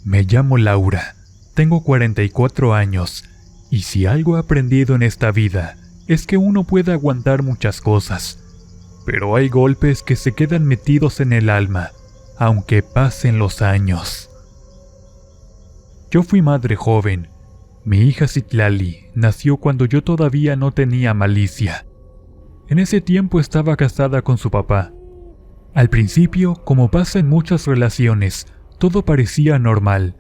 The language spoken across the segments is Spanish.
Me llamo Laura, tengo 44 años, y si algo he aprendido en esta vida es que uno puede aguantar muchas cosas, pero hay golpes que se quedan metidos en el alma, aunque pasen los años. Yo fui madre joven. Mi hija Citlali nació cuando yo todavía no tenía malicia. En ese tiempo estaba casada con su papá. Al principio, como pasa en muchas relaciones, todo parecía normal.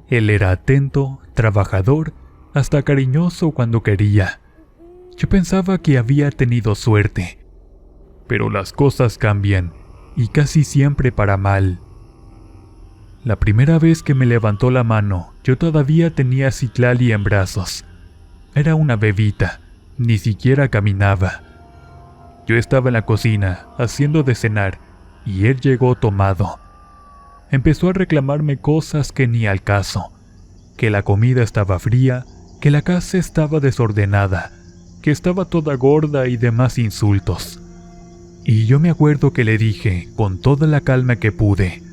Él era atento, trabajador, hasta cariñoso cuando quería. Yo pensaba que había tenido suerte. Pero las cosas cambian, y casi siempre para mal. La primera vez que me levantó la mano, yo todavía tenía a Citlali en brazos. Era una bebita, ni siquiera caminaba. Yo estaba en la cocina, haciendo de cenar, y él llegó tomado. Empezó a reclamarme cosas que ni al caso, que la comida estaba fría, que la casa estaba desordenada, que estaba toda gorda y demás insultos. Y yo me acuerdo que le dije, con toda la calma que pude,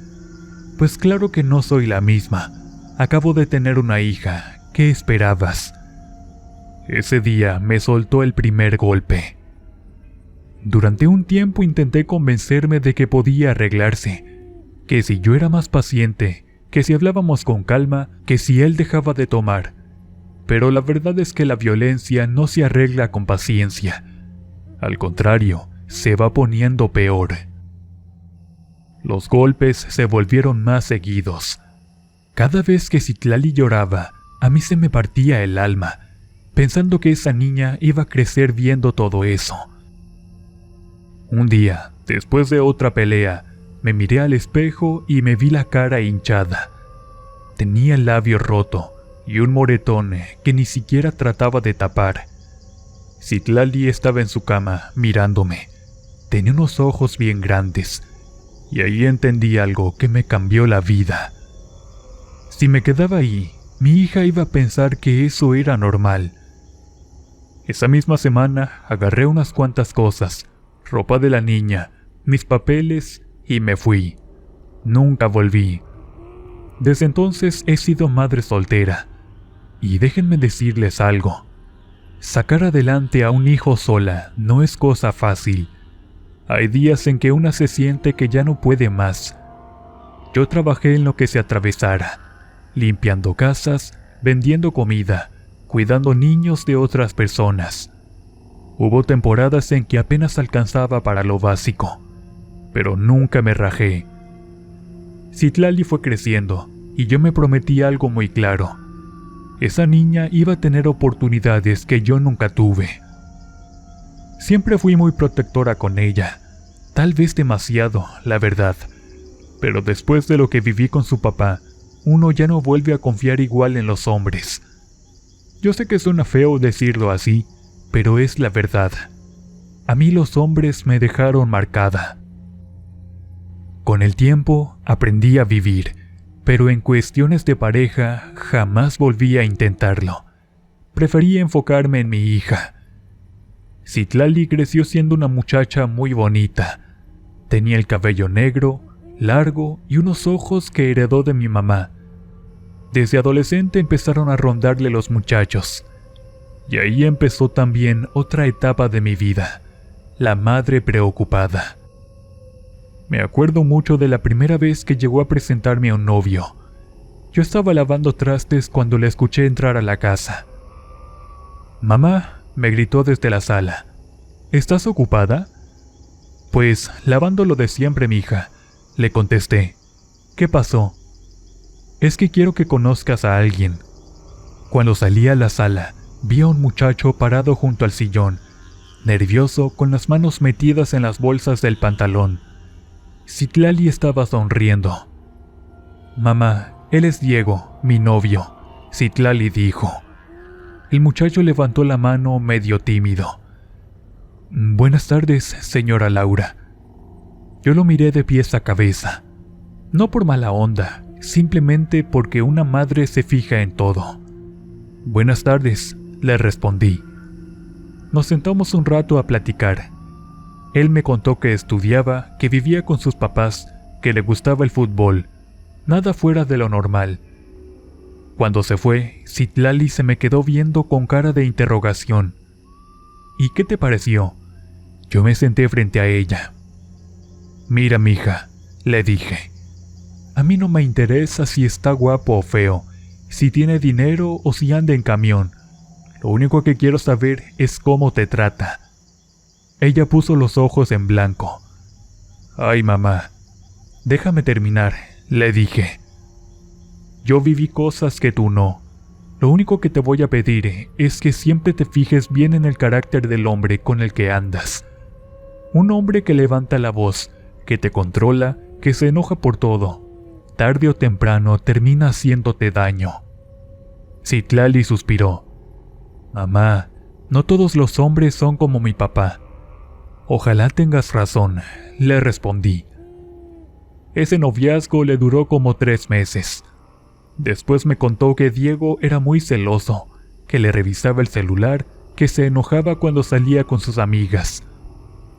pues claro que no soy la misma, acabo de tener una hija, ¿qué esperabas? Ese día me soltó el primer golpe. Durante un tiempo intenté convencerme de que podía arreglarse, que si yo era más paciente, que si hablábamos con calma, que si él dejaba de tomar. Pero la verdad es que la violencia no se arregla con paciencia. Al contrario, se va poniendo peor. Los golpes se volvieron más seguidos. Cada vez que Citlali lloraba, a mí se me partía el alma, pensando que esa niña iba a crecer viendo todo eso. Un día, después de otra pelea, me miré al espejo y me vi la cara hinchada. Tenía el labio roto y un moretón que ni siquiera trataba de tapar. Citlali estaba en su cama, mirándome. Tenía unos ojos bien grandes, y ahí entendí algo que me cambió la vida. Si me quedaba ahí, mi hija iba a pensar que eso era normal. Esa misma semana agarré unas cuantas cosas, ropa de la niña, mis papeles y me fui. Nunca volví. Desde entonces he sido madre soltera. Y déjenme decirles algo. Sacar adelante a un hijo sola no es cosa fácil. Hay días en que una se siente que ya no puede más. Yo trabajé en lo que se atravesara, limpiando casas, vendiendo comida, cuidando niños de otras personas. Hubo temporadas en que apenas alcanzaba para lo básico, pero nunca me rajé. Citlali fue creciendo y yo me prometí algo muy claro. Esa niña iba a tener oportunidades que yo nunca tuve. Siempre fui muy protectora con ella, tal vez demasiado, la verdad, pero después de lo que viví con su papá, uno ya no vuelve a confiar igual en los hombres. Yo sé que suena feo decirlo así, pero es la verdad. A mí los hombres me dejaron marcada. Con el tiempo aprendí a vivir, pero en cuestiones de pareja jamás volví a intentarlo. Preferí enfocarme en mi hija. Citlali creció siendo una muchacha muy bonita. Tenía el cabello negro, largo y unos ojos que heredó de mi mamá. Desde adolescente empezaron a rondarle los muchachos. Y ahí empezó también otra etapa de mi vida, la madre preocupada. Me acuerdo mucho de la primera vez que llegó a presentarme a un novio. Yo estaba lavando trastes cuando la escuché entrar a la casa. «Mamá», me gritó desde la sala. «¿Estás ocupada?» «Pues, lavando lo de siempre, mija», le contesté. «¿Qué pasó?» «Es que quiero que conozcas a alguien». Cuando salí a la sala, vi a un muchacho parado junto al sillón, nervioso, con las manos metidas en las bolsas del pantalón. Citlali estaba sonriendo. «Mamá, él es Diego, mi novio», Citlali dijo. El muchacho levantó la mano medio tímido. «Buenas tardes, señora Laura». Yo lo miré de pies a cabeza. No por mala onda, simplemente porque una madre se fija en todo. «Buenas tardes», le respondí. Nos sentamos un rato a platicar. Él me contó que estudiaba, que vivía con sus papás, que le gustaba el fútbol, nada fuera de lo normal. Cuando se fue, Citlali se me quedó viendo con cara de interrogación. ¿Y qué te pareció? Yo me senté frente a ella. Mira, mija, le dije. A mí no me interesa si está guapo o feo, si tiene dinero o si anda en camión. Lo único que quiero saber es cómo te trata. Ella puso los ojos en blanco. Ay, mamá, déjame terminar, le dije. Yo viví cosas que tú no. Lo único que te voy a pedir es que siempre te fijes bien en el carácter del hombre con el que andas. Un hombre que levanta la voz, que te controla, que se enoja por todo, tarde o temprano termina haciéndote daño. Citlali suspiró. Mamá, no todos los hombres son como mi papá. Ojalá tengas razón, le respondí. Ese noviazgo le duró como 3 meses. Después me contó que Diego era muy celoso, que le revisaba el celular, que se enojaba cuando salía con sus amigas.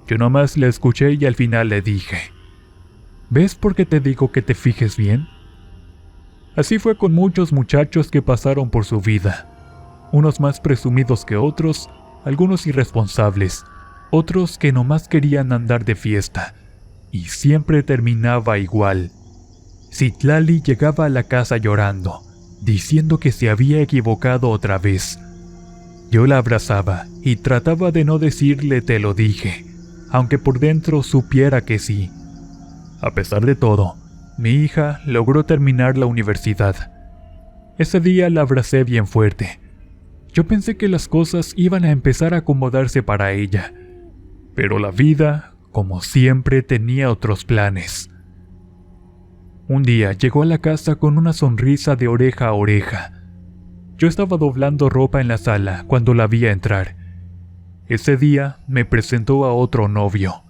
Yo nomás le escuché y al final le dije, ¿ves por qué te digo que te fijes bien? Así fue con muchos muchachos que pasaron por su vida. Unos más presumidos que otros, algunos irresponsables, otros que nomás querían andar de fiesta, y siempre terminaba igual. Citlali llegaba a la casa llorando, diciendo que se había equivocado otra vez. Yo la abrazaba y trataba de no decirle te lo dije, aunque por dentro supiera que sí. A pesar de todo, mi hija logró terminar la universidad. Ese día la abracé bien fuerte. Yo pensé que las cosas iban a empezar a acomodarse para ella, pero la vida, como siempre, tenía otros planes. Un día llegó a la casa con una sonrisa de oreja a oreja. Yo estaba doblando ropa en la sala cuando la vi entrar. Ese día me presentó a otro novio.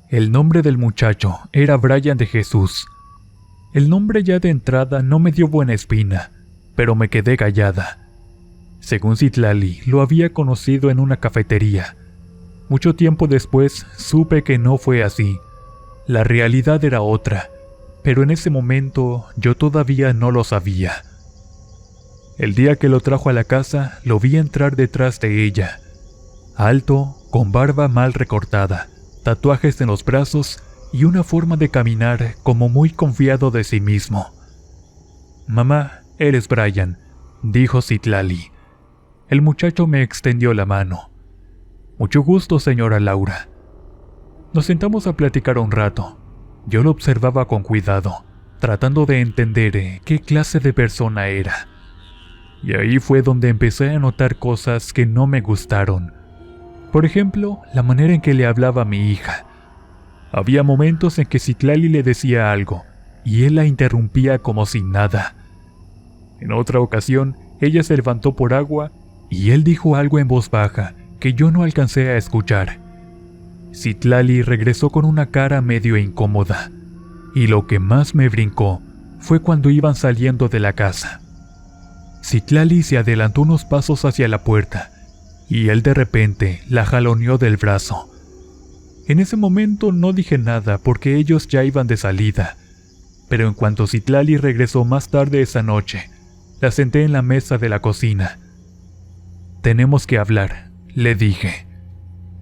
El nombre del muchacho era Brian de Jesús. El nombre ya de entrada no me dio buena espina, pero me quedé callada. Según Citlali, lo había conocido en una cafetería. Mucho tiempo después supe que no fue así. La realidad era otra, pero en ese momento yo todavía no lo sabía. El día que lo trajo a la casa, lo vi entrar detrás de ella. Alto, con barba mal recortada, tatuajes en los brazos y una forma de caminar como muy confiado de sí mismo. «Mamá, eres Brian», dijo Citlali. El muchacho me extendió la mano. «Mucho gusto, señora Laura». Nos sentamos a platicar un rato. Yo lo observaba con cuidado, tratando de entender qué clase de persona era. Y ahí fue donde empecé a notar cosas que no me gustaron. Por ejemplo, la manera en que le hablaba a mi hija. Había momentos en que Citlali le decía algo, y él la interrumpía como si nada. En otra ocasión, ella se levantó por agua, y él dijo algo en voz baja que yo no alcancé a escuchar. Citlali regresó con una cara medio incómoda, y lo que más me brincó fue cuando iban saliendo de la casa. Citlali se adelantó unos pasos hacia la puerta, y él de repente la jaloneó del brazo. En ese momento no dije nada porque ellos ya iban de salida, pero en cuanto Citlali regresó más tarde esa noche, la senté en la mesa de la cocina. «Tenemos que hablar», le dije.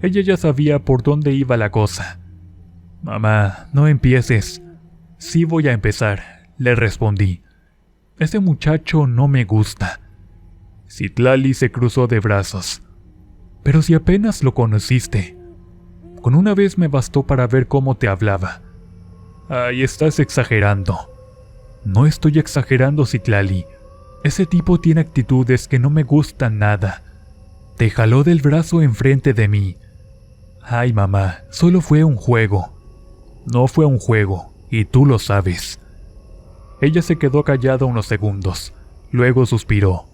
Ella ya sabía por dónde iba la cosa. «Mamá, no empieces». «Sí voy a empezar», le respondí. «Ese muchacho no me gusta». Citlali se cruzó de brazos. «Pero si apenas lo conociste. Con una vez me bastó para ver cómo te hablaba». «Ay, estás exagerando». «No estoy exagerando, Citlali. Ese tipo tiene actitudes que no me gustan nada. Te jaló del brazo enfrente de mí». «Ay, mamá, solo fue un juego». «No fue un juego, y tú lo sabes». Ella se quedó callada unos segundos, luego suspiró.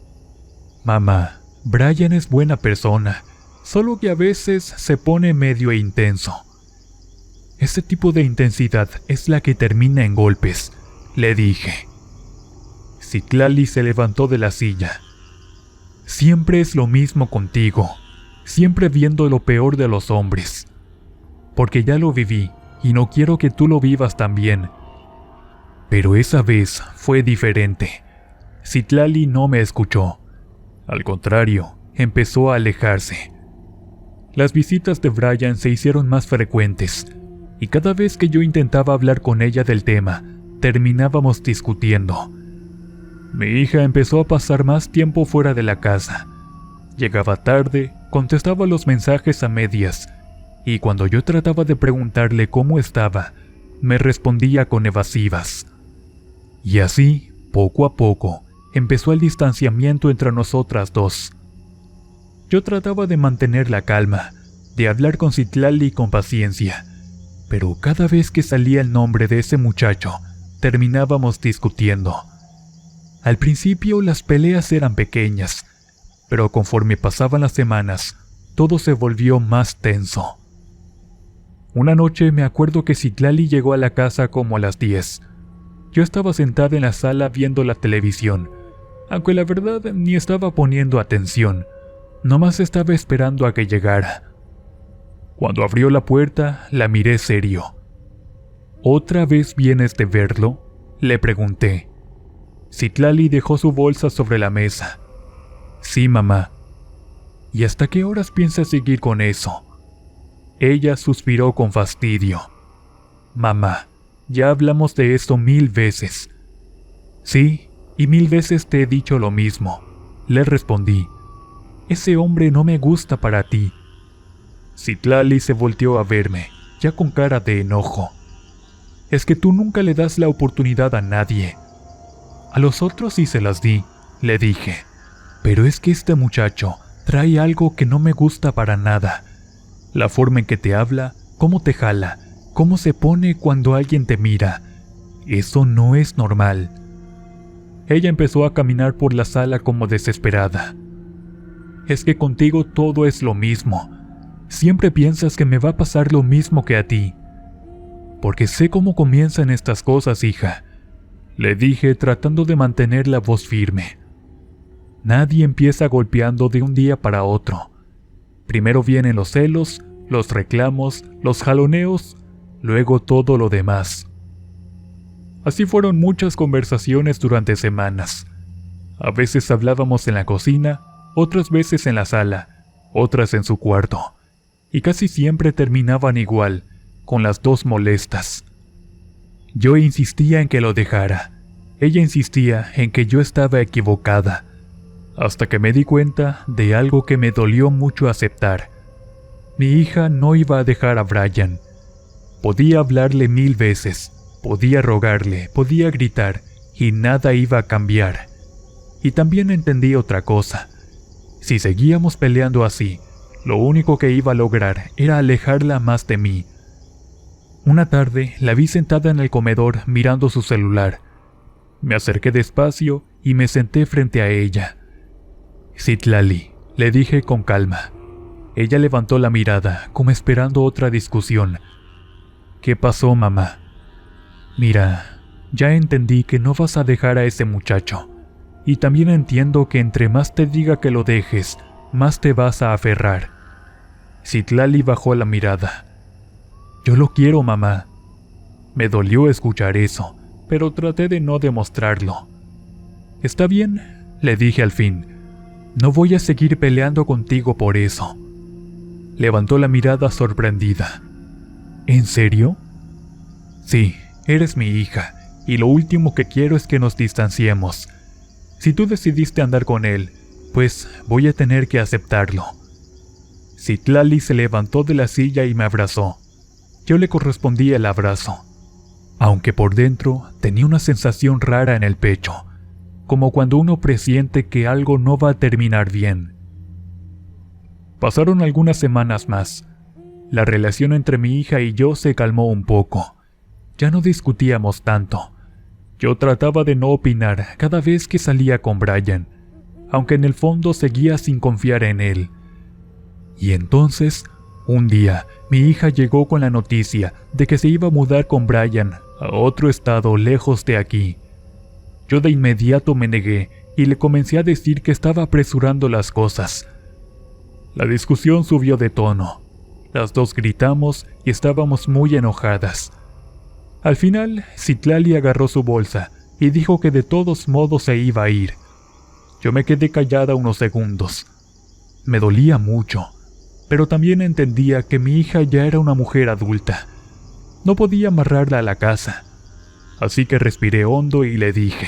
«Mamá, Brian es buena persona, solo que a veces se pone medio intenso». «Ese tipo de intensidad es la que termina en golpes», le dije. Citlali se levantó de la silla. «Siempre es lo mismo contigo, siempre viendo lo peor de los hombres. Porque ya lo viví y no quiero que tú lo vivas también. Pero esa vez fue diferente. Citlali no me escuchó. Al contrario, empezó a alejarse. Las visitas de Brian se hicieron más frecuentes, y cada vez que yo intentaba hablar con ella del tema, terminábamos discutiendo. Mi hija empezó a pasar más tiempo fuera de la casa. Llegaba tarde, contestaba los mensajes a medias, y cuando yo trataba de preguntarle cómo estaba, me respondía con evasivas. Y así, poco a poco, empezó el distanciamiento entre nosotras dos. Yo trataba de mantener la calma, de hablar con Citlali con paciencia, pero cada vez que salía el nombre de ese muchacho, terminábamos discutiendo. Al principio las peleas eran pequeñas, pero conforme pasaban las semanas, todo se volvió más tenso. Una noche me acuerdo que Citlali llegó a la casa como a las 10. Yo estaba sentada en la sala viendo la televisión, aunque la verdad ni estaba poniendo atención, nomás estaba esperando a que llegara. Cuando abrió la puerta, la miré serio. ¿Otra vez vienes de verlo?, le pregunté. Citlali dejó su bolsa sobre la mesa. Sí, mamá. ¿Y hasta qué horas piensas seguir con eso? Ella suspiró con fastidio. Mamá, ya hablamos de esto 1000 veces. Sí, y 1000 veces te he dicho lo mismo, le respondí. Ese hombre no me gusta para ti. Citlali se volteó a verme, ya con cara de enojo. Es que tú nunca le das la oportunidad a nadie. A los otros sí se las di, le dije. Pero es que este muchacho trae algo que no me gusta para nada. La forma en que te habla, cómo te jala, cómo se pone cuando alguien te mira. Eso no es normal. Ella empezó a caminar por la sala como desesperada. Es que contigo todo es lo mismo. Siempre piensas que me va a pasar lo mismo que a ti. Porque sé cómo comienzan estas cosas, hija, le dije tratando de mantener la voz firme. Nadie empieza golpeando de un día para otro. Primero vienen los celos, los reclamos, los jaloneos, luego todo lo demás. Así fueron muchas conversaciones durante semanas. A veces hablábamos en la cocina, otras veces en la sala, otras en su cuarto, y casi siempre terminaban igual, con las dos molestas. Yo insistía en que lo dejara, ella insistía en que yo estaba equivocada, hasta que me di cuenta de algo que me dolió mucho aceptar. Mi hija no iba a dejar a Brian. Podía hablarle 1000 veces, podía rogarle, podía gritar, y nada iba a cambiar. Y también entendí otra cosa. Si seguíamos peleando así, lo único que iba a lograr era alejarla más de mí. Una tarde la vi sentada en el comedor mirando su celular. Me acerqué despacio y me senté frente a ella. Citlali, le dije con calma. Ella levantó la mirada, como esperando otra discusión. ¿Qué pasó, mamá? Mira, ya entendí que no vas a dejar a ese muchacho. Y también entiendo que entre más te diga que lo dejes, más te vas a aferrar. Citlali bajó la mirada. Yo lo quiero, mamá. Me dolió escuchar eso, pero traté de no demostrarlo. Está bien, le dije al fin. No voy a seguir peleando contigo por eso. Levantó la mirada sorprendida. ¿En serio? Sí, eres mi hija, y lo último que quiero es que nos distanciemos. Si tú decidiste andar con él, pues voy a tener que aceptarlo. Citlali se levantó de la silla y me abrazó. Yo le correspondí el abrazo, aunque por dentro tenía una sensación rara en el pecho, como cuando uno presiente que algo no va a terminar bien. Pasaron algunas semanas más. La relación entre mi hija y yo se calmó un poco. Ya no discutíamos tanto. Yo trataba de no opinar cada vez que salía con Brian, aunque en el fondo seguía sin confiar en él. Y entonces, un día, mi hija llegó con la noticia de que se iba a mudar con Brian a otro estado lejos de aquí. Yo de inmediato me negué y le comencé a decir que estaba apresurando las cosas. La discusión subió de tono. Las dos gritamos y estábamos muy enojadas. Al final, Citlali agarró su bolsa y dijo que de todos modos se iba a ir. Yo me quedé callada unos segundos. Me dolía mucho, pero también entendía que mi hija ya era una mujer adulta. No podía amarrarla a la casa. Así que respiré hondo y le dije: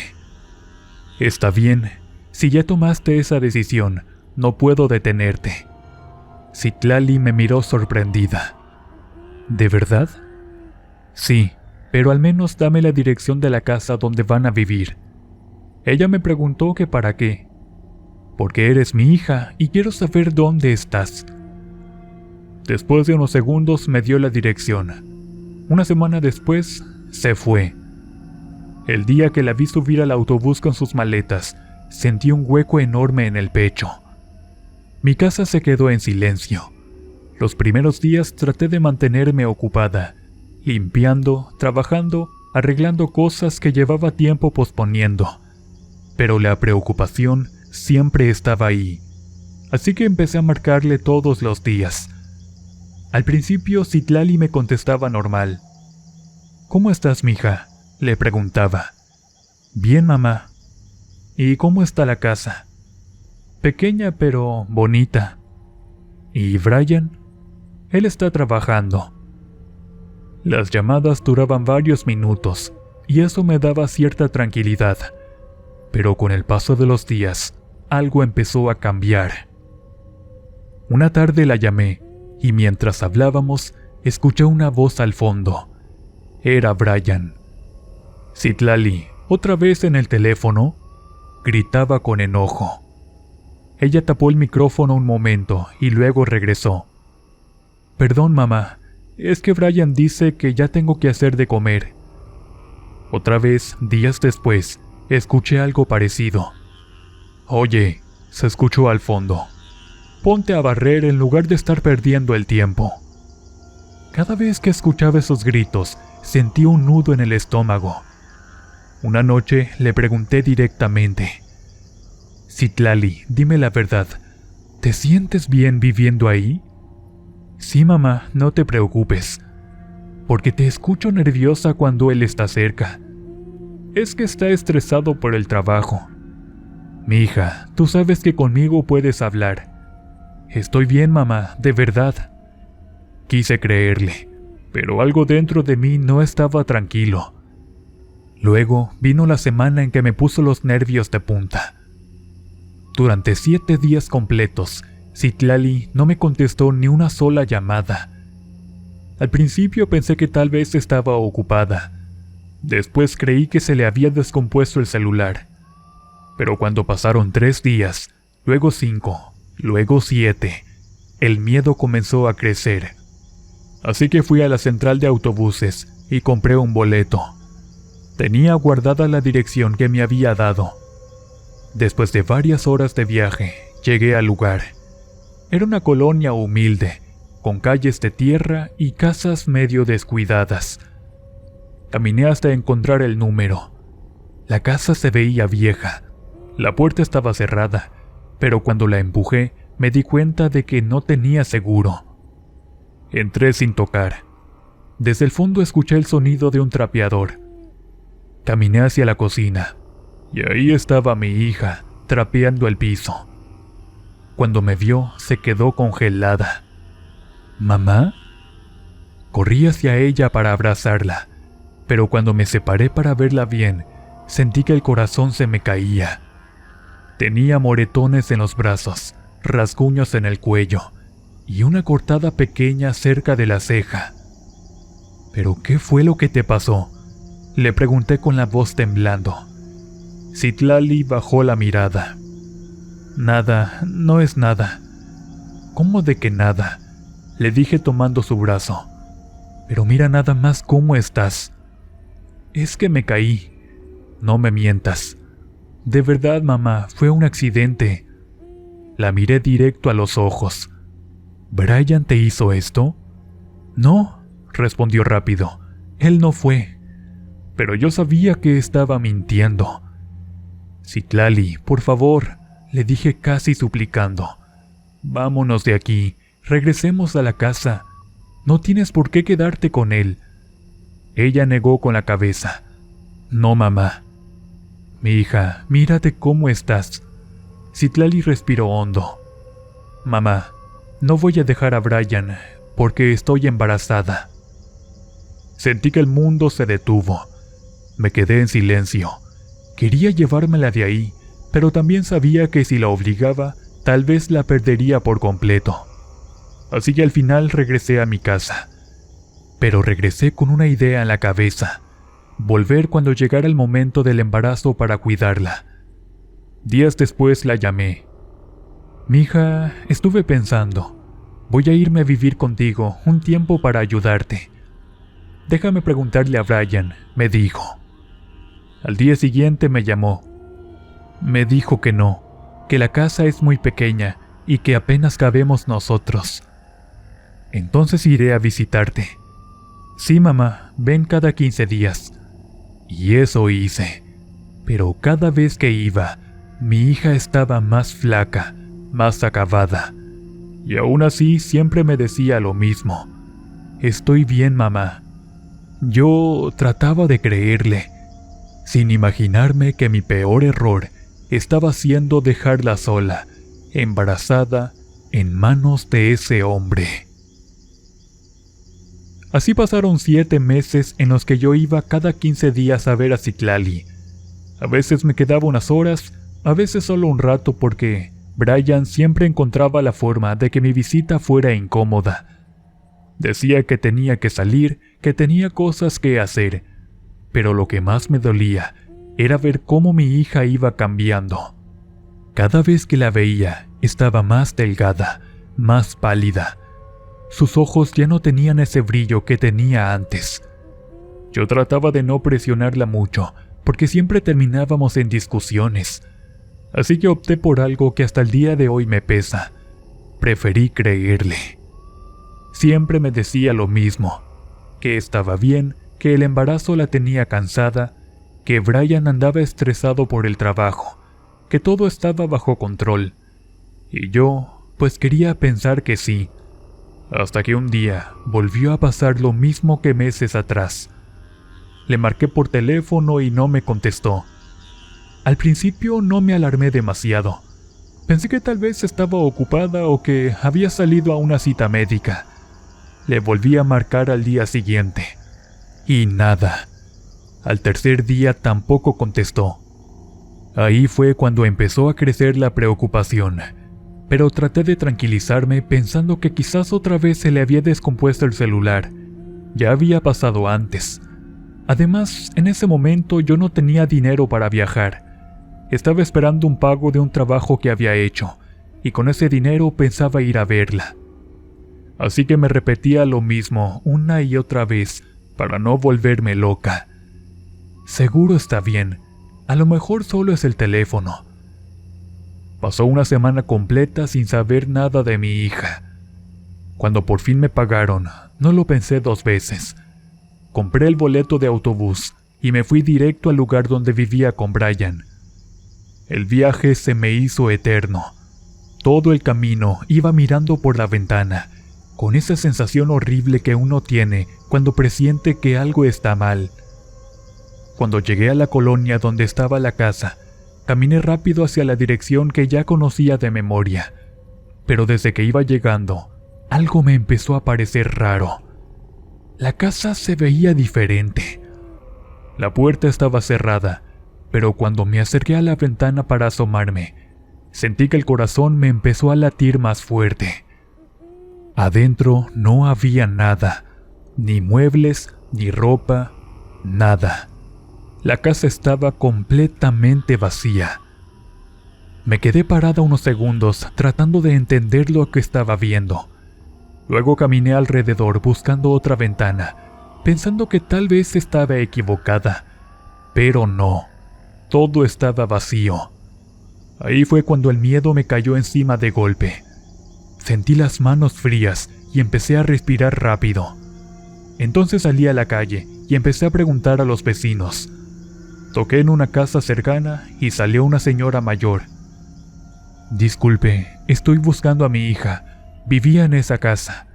«Está bien, si ya tomaste esa decisión, no puedo detenerte». Citlali me miró sorprendida. ¿De verdad? Sí, pero al menos dame la dirección de la casa donde van a vivir. Ella me preguntó que para qué. Porque eres mi hija y quiero saber dónde estás. Después de unos segundos me dio la dirección. Una semana después, se fue. El día que la vi subir al autobús con sus maletas, sentí un hueco enorme en el pecho. Mi casa se quedó en silencio. Los primeros días traté de mantenerme ocupada, limpiando, trabajando, arreglando cosas que llevaba tiempo posponiendo. Pero la preocupación siempre estaba ahí, así que empecé a marcarle todos los días. Al principio Citlali me contestaba normal. «¿Cómo estás, mija?», le preguntaba. «Bien, mamá». «¿Y cómo está la casa?». «Pequeña pero bonita». «¿Y Brian?». «Él está trabajando». Las llamadas duraban varios minutos, y eso me daba cierta tranquilidad. Pero con el paso de los días, algo empezó a cambiar. Una tarde la llamé, y mientras hablábamos, escuché una voz al fondo. Era Brian. «Citlali, ¿otra vez en el teléfono?», gritaba con enojo. Ella tapó el micrófono un momento y luego regresó. «Perdón, mamá, es que Brian dice que ya tengo que hacer de comer». Otra vez, días después, escuché algo parecido. «Oye», se escuchó al fondo, «ponte a barrer en lugar de estar perdiendo el tiempo». Cada vez que escuchaba esos gritos, sentí un nudo en el estómago. Una noche le pregunté directamente: «Citlali, dime la verdad, ¿te sientes bien viviendo ahí?». «Sí, mamá, no te preocupes, porque te escucho nerviosa cuando él está cerca. Es que está estresado por el trabajo». «Mi hija, tú sabes que conmigo puedes hablar». «Estoy bien, mamá, de verdad». Quise creerle, pero algo dentro de mí no estaba tranquilo. Luego vino la semana en que me puso los nervios de punta. Durante 7 días completos, Citlali no me contestó ni una sola llamada. Al principio pensé que tal vez estaba ocupada. Después creí que se le había descompuesto el celular. Pero cuando pasaron 3 días, luego 5, luego 7, el miedo comenzó a crecer. Así que fui a la central de autobuses y compré un boleto. Tenía guardada la dirección que me había dado. Después de varias horas de viaje, llegué al lugar. Era una colonia humilde, con calles de tierra y casas medio descuidadas. Caminé hasta encontrar el número. La casa se veía vieja. La puerta estaba cerrada, pero cuando la empujé, me di cuenta de que no tenía seguro. Entré sin tocar. Desde el fondo escuché el sonido de un trapeador. Caminé hacia la cocina, y ahí estaba mi hija, trapeando el piso. Cuando me vio, se quedó congelada. «¿Mamá?». Corrí hacia ella para abrazarla, pero cuando me separé para verla bien, sentí que el corazón se me caía. Tenía moretones en los brazos, rasguños en el cuello, y una cortada pequeña cerca de la ceja. «¿Pero qué fue lo que te pasó?», le pregunté con la voz temblando. Citlali bajó la mirada. «Nada, no es nada». «¿Cómo de que nada?», le dije tomando su brazo. «Pero mira nada más cómo estás». «Es que me caí». «No me mientas». «De verdad, mamá, fue un accidente». La miré directo a los ojos. «¿Brian te hizo esto?». «No», respondió rápido, «él no fue». Pero yo sabía que estaba mintiendo. «Citlali, por favor», le dije casi suplicando. «Vámonos de aquí, regresemos a la casa. No tienes por qué quedarte con él». Ella negó con la cabeza. No, mamá. Mi hija, mírate cómo estás. Citlali respiró hondo. Mamá, no voy a dejar a Brian porque estoy embarazada. Sentí que el mundo se detuvo. Me quedé en silencio. Quería llevármela de ahí, pero también sabía que si la obligaba, tal vez la perdería por completo. Así que al final regresé a mi casa. Pero regresé con una idea en la cabeza: volver cuando llegara el momento del embarazo para cuidarla. Días después la llamé. Mija, estuve pensando. Voy a irme a vivir contigo un tiempo para ayudarte. Déjame preguntarle a Brian, me dijo. Al día siguiente me llamó. Me dijo que no, que la casa es muy pequeña y que apenas cabemos nosotros. Entonces iré a visitarte. Sí, mamá, ven cada 15 días. Y eso hice. Pero cada vez que iba, mi hija estaba más flaca, más acabada. Y aún así siempre me decía lo mismo. Estoy bien, mamá. Yo trataba de creerle, sin imaginarme que mi peor error estaba siendo dejarla sola, embarazada, en manos de ese hombre. Así pasaron 7 meses en los que yo iba cada 15 días a ver a Citlali. A veces me quedaba unas horas, a veces solo un rato porque Brian siempre encontraba la forma de que mi visita fuera incómoda. Decía que tenía que salir, que tenía cosas que hacer, pero lo que más me dolía era ver cómo mi hija iba cambiando. Cada vez que la veía, estaba más delgada, más pálida. Sus ojos ya no tenían ese brillo que tenía antes. Yo trataba de no presionarla mucho, porque siempre terminábamos en discusiones. Así que opté por algo que hasta el día de hoy me pesa. Preferí creerle. Siempre me decía lo mismo, que estaba bien, que el embarazo la tenía cansada, que Brian andaba estresado por el trabajo, que todo estaba bajo control. Y yo, pues quería pensar que sí. Hasta que un día volvió a pasar lo mismo que meses atrás. Le marqué por teléfono y no me contestó. Al principio no me alarmé demasiado. Pensé que tal vez estaba ocupada o que había salido a una cita médica. Le volví a marcar al día siguiente. Y nada. Al tercer día tampoco contestó. Ahí fue cuando empezó a crecer la preocupación. Pero traté de tranquilizarme pensando que quizás otra vez se le había descompuesto el celular. Ya había pasado antes. Además, en ese momento yo no tenía dinero para viajar. Estaba esperando un pago de un trabajo que había hecho, y con ese dinero pensaba ir a verla. Así que me repetía lo mismo una y otra vez para no volverme loca. Seguro está bien, a lo mejor solo es el teléfono. Pasó una semana completa sin saber nada de mi hija. Cuando por fin me pagaron, no lo pensé 2 veces. Compré el boleto de autobús y me fui directo al lugar donde vivía con Brian. El viaje se me hizo eterno. Todo el camino iba mirando por la ventana, con esa sensación horrible que uno tiene cuando presiente que algo está mal. Cuando llegué a la colonia donde estaba la casa, caminé rápido hacia la dirección que ya conocía de memoria, pero desde que iba llegando, algo me empezó a parecer raro. La casa se veía diferente. La puerta estaba cerrada, pero cuando me acerqué a la ventana para asomarme, sentí que el corazón me empezó a latir más fuerte. Adentro no había nada, ni muebles, ni ropa, nada. La casa estaba completamente vacía. Me quedé parada unos segundos tratando de entender lo que estaba viendo. Luego caminé alrededor buscando otra ventana, pensando que tal vez estaba equivocada. Pero no, todo estaba vacío. Ahí fue cuando el miedo me cayó encima de golpe. Sentí las manos frías y empecé a respirar rápido. Entonces salí a la calle y empecé a preguntar a los vecinos. Toqué en una casa cercana y salió una señora mayor. Disculpe, estoy buscando a mi hija. Vivía en esa casa.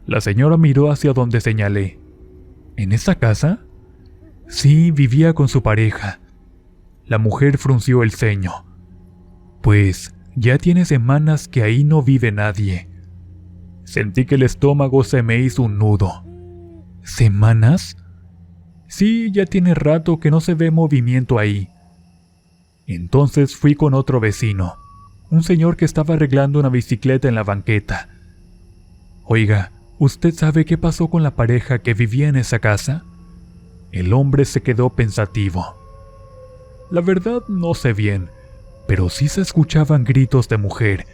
La señora miró hacia donde señalé. ¿En esa casa? Sí, vivía con su pareja. La mujer frunció el ceño. Pues ya tiene semanas que ahí no vive nadie. Sentí que el estómago se me hizo un nudo. ¿Semanas? Sí, ya tiene rato que no se ve movimiento ahí. Entonces fui con otro vecino, un señor que estaba arreglando una bicicleta en la banqueta. Oiga, ¿usted sabe qué pasó con la pareja que vivía en esa casa? El hombre se quedó pensativo. La verdad no sé bien, pero sí se escuchaban gritos de mujer,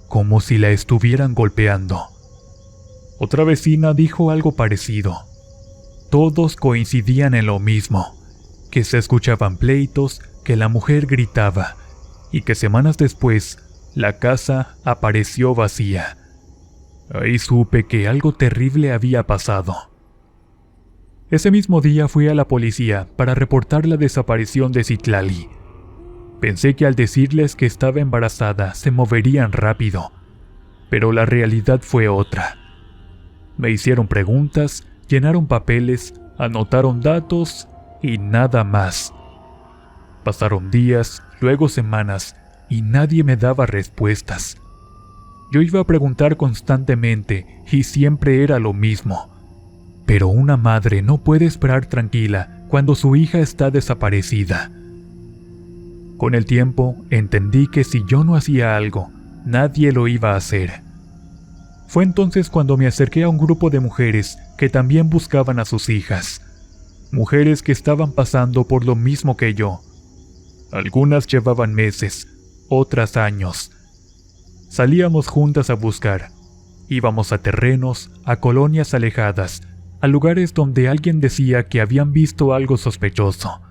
como si la estuvieran golpeando. Otra vecina dijo algo parecido. Todos coincidían en lo mismo, que se escuchaban pleitos, que la mujer gritaba, y que semanas después la casa apareció vacía. Ahí supe que algo terrible había pasado. Ese mismo día fui a la policía para reportar la desaparición de Citlali. Pensé que al decirles que estaba embarazada se moverían rápido, pero la realidad fue otra. Me hicieron preguntas, llenaron papeles, anotaron datos y nada más. Pasaron días, luego semanas, y nadie me daba respuestas. Yo iba a preguntar constantemente y siempre era lo mismo. Pero una madre no puede esperar tranquila cuando su hija está desaparecida. Con el tiempo entendí que si yo no hacía algo, nadie lo iba a hacer. Fue entonces cuando me acerqué a un grupo de mujeres que también buscaban a sus hijas. Mujeres que estaban pasando por lo mismo que yo. Algunas llevaban meses, otras años. Salíamos juntas a buscar. Íbamos a terrenos, a colonias alejadas, a lugares donde alguien decía que habían visto algo sospechoso.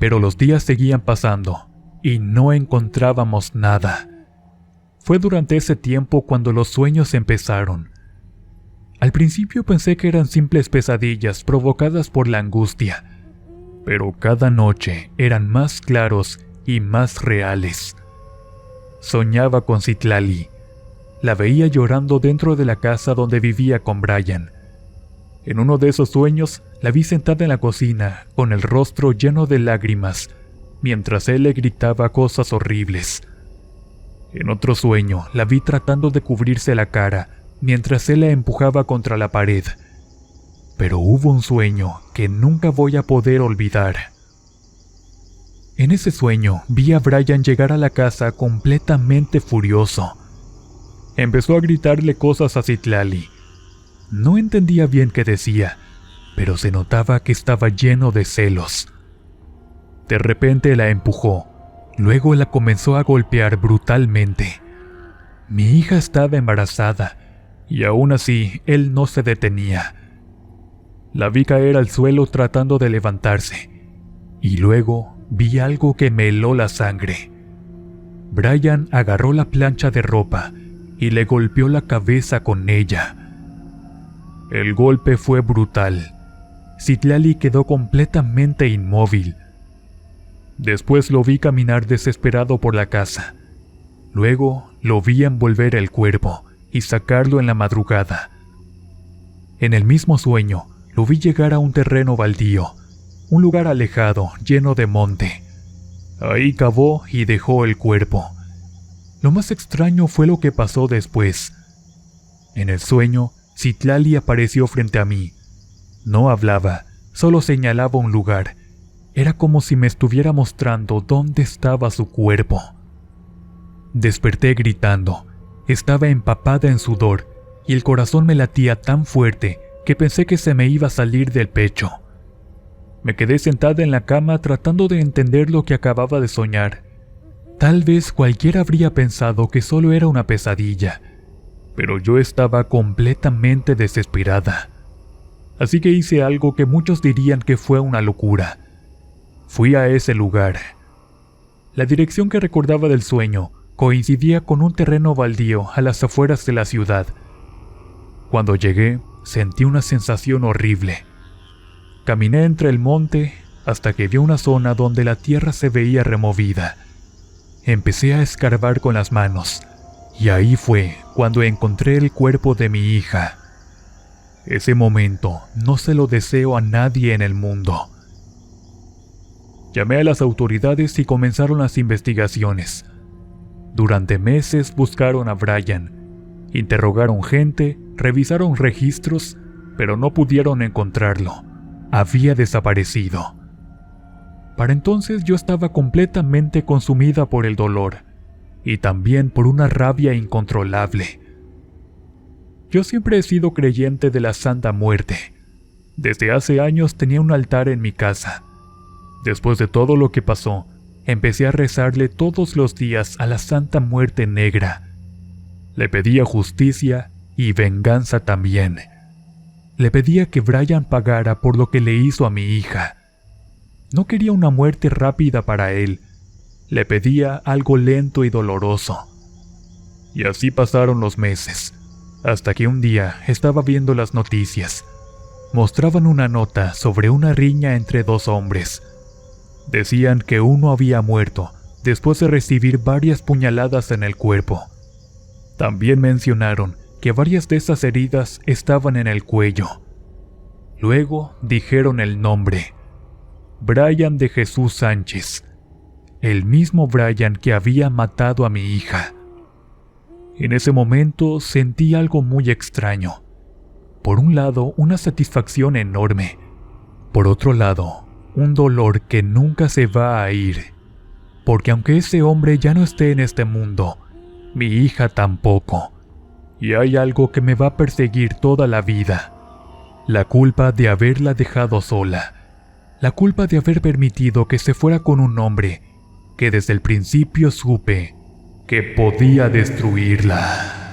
Pero los días seguían pasando y no encontrábamos nada. Fue durante ese tiempo cuando los sueños empezaron. Al principio pensé que eran simples pesadillas provocadas por la angustia, pero cada noche eran más claros y más reales. Soñaba con Citlali. La veía llorando dentro de la casa donde vivía con Brian. En uno de esos sueños la vi sentada en la cocina con el rostro lleno de lágrimas, mientras él le gritaba cosas horribles. En otro sueño la vi tratando de cubrirse la cara mientras él la empujaba contra la pared. Pero hubo un sueño que nunca voy a poder olvidar. En ese sueño vi a Brian llegar a la casa completamente furioso. Empezó a gritarle cosas a Citlali. No entendía bien qué decía, pero se notaba que estaba lleno de celos. De repente la empujó, luego la comenzó a golpear brutalmente. Mi hija estaba embarazada, y aún así él no se detenía. La vi caer al suelo tratando de levantarse, y luego vi algo que me heló la sangre. Brian agarró la plancha de ropa y le golpeó la cabeza con ella. El golpe fue brutal. Citlali quedó completamente inmóvil. Después lo vi caminar desesperado por la casa. Luego lo vi envolver el cuerpo y sacarlo en la madrugada. En el mismo sueño, lo vi llegar a un terreno baldío, un lugar alejado, lleno de monte. Ahí cavó y dejó el cuerpo. Lo más extraño fue lo que pasó después. En el sueño, Citlali apareció frente a mí. No hablaba, solo señalaba un lugar. Era como si me estuviera mostrando dónde estaba su cuerpo. Desperté gritando. Estaba empapada en sudor y el corazón me latía tan fuerte que pensé que se me iba a salir del pecho. Me quedé sentada en la cama tratando de entender lo que acababa de soñar. Tal vez cualquiera habría pensado que solo era una pesadilla, pero yo estaba completamente desesperada. Así que hice algo que muchos dirían que fue una locura. Fui a ese lugar. La dirección que recordaba del sueño coincidía con un terreno baldío a las afueras de la ciudad. Cuando llegué, sentí una sensación horrible. Caminé entre el monte hasta que vi una zona donde la tierra se veía removida. Empecé a escarbar con las manos, y ahí fue cuando encontré el cuerpo de mi hija. Ese momento no se lo deseo a nadie en el mundo. Llamé a las autoridades y comenzaron las investigaciones. Durante meses buscaron a Brian. Interrogaron gente, revisaron registros, pero no pudieron encontrarlo. Había desaparecido. Para entonces yo estaba completamente consumida por el dolor y también por una rabia incontrolable. Yo siempre he sido creyente de la Santa Muerte. Desde hace años tenía un altar en mi casa. Después de todo lo que pasó, empecé a rezarle todos los días a la Santa Muerte Negra. Le pedía justicia y venganza también. Le pedía que Brian pagara por lo que le hizo a mi hija. No quería una muerte rápida para él. Le pedía algo lento y doloroso. Y así pasaron los meses, hasta que un día estaba viendo las noticias. Mostraban una nota sobre una riña entre dos hombres. Decían que uno había muerto después de recibir varias puñaladas en el cuerpo. También mencionaron que varias de esas heridas estaban en el cuello. Luego dijeron el nombre: Brian de Jesús Sánchez, el mismo Brian que había matado a mi hija. En ese momento sentí algo muy extraño. Por un lado, una satisfacción enorme. Por otro lado, un dolor que nunca se va a ir. Porque aunque ese hombre ya no esté en este mundo, mi hija tampoco. Y hay algo que me va a perseguir toda la vida. La culpa de haberla dejado sola. La culpa de haber permitido que se fuera con un hombre que desde el principio supe que podía destruirla.